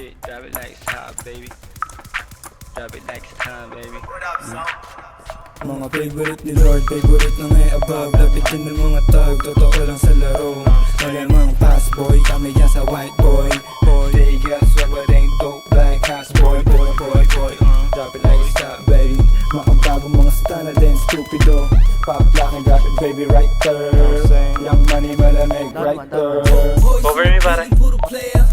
shit, drop it like it's hot, baby. Drop it like it's time, baby. Mga favorite ni Lord, favorite na may above. Lapit din ng mga tag, totoo lang sa laro. Malamang fast boy, kami yan sa white boy. They got swagger, ain't dope like house boy. Drop it like it's hot, baby. Makabago mga stana din, stupido. Pop lock and drop it, baby, right there. Young money, malamig, right there. Over me, pare. Puro player,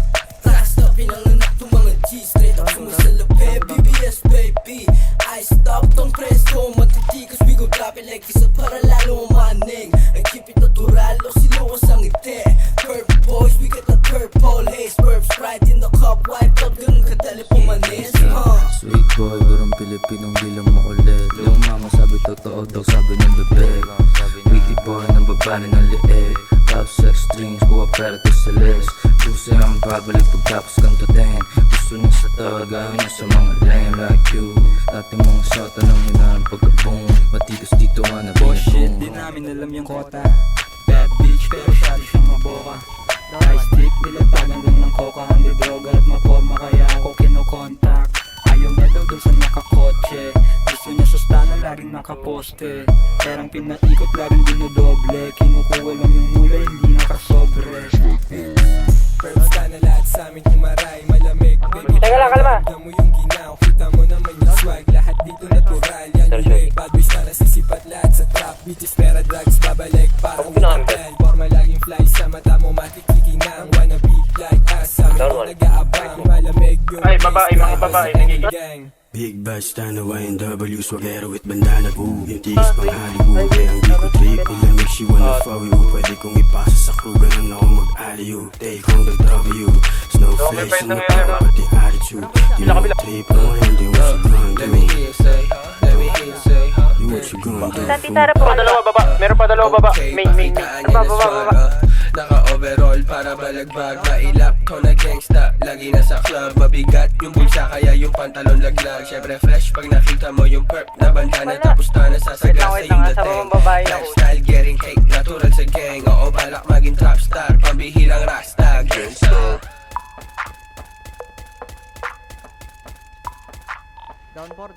fast up, pinanganak tong mga G. Straight up sumasalabi, BBS baby. I stop tong presko, matitikas. We go drop it like isa para lalo umaning. I keep it natural, o sinuwas ang ngiti. Curve boys, we get the purple haze. Burp Sprite in the cup, wipe out, ganun kadali pumanis. Sweet boy, parang Pilipinong di lang makulit. Yung mama sabi totoo daw, sabi ng bebe. Witty boy, ng babae ng liit. Top sex dreams, buwa pera to sa list. Puso ang babalik pagtapos kang tutin. Gusto niya sa tawag, ayaw niya sa mga lame like you. Dating mga shot, anong hinaan pagka-boom. Matigas dito nga na Bullshit, di namin alam yung kota. Bad bitch, pero syado siyang maboka. High stick, nilatagan lang ng coca. Hindi droga at maporma, kaya ako kinokontak. Ayaw niya daw dun sa nakakotse. Gusto niya sa stana, laging nakaposte. Perang pinaikot, laging dinodoble. Kinukuha lang yung mula, hindi nakasobre. First stana lahat sa amin humaray, malamig. Baby, Teka lang, kalma. tignan mo yung ginaw, kita mo naman yung swag. Lahat dito natural, yan yung way. Bad boys na nasisipat lahat sa trap. Bitches, pera, drugs, babalik parang hotel. Forma laging fly sa mata mo, matikiki na ang wanna be like us. Sa amin kung nag-aabang, malamig yung Ay, babae, mga babae, nagiging gang. Big Bash, Tana, YNW, swagero with bandana. Yung tigis pang Hollywood, kaya ang di ko trip. Ilan make she wanna follow you. Pwede kong ipasa sa crew, ganun ako mag-aliyo. Take on the W, snowflakes ang natawa, pati attitude. Di mo trip, no one, di what you gonna do. Let me hear you say, let me hear you say, Do what you gonna do. Sa titara po. Dalawa baba, meron pa dalawa baba. Main. baba. Naka-overall para balagbag. Mailap ko na gangsta, lagi na sa club. Mabigat yung bulsa kaya yung pantalon laglag. Syempre fresh pag nakita mo yung perp na bandana. Tapos na nasasaga sa yung dating. Lifestyle getting cake, natural sa gang. Oo, balak maging trap star, pambihirang rasta gangsta. Downboard.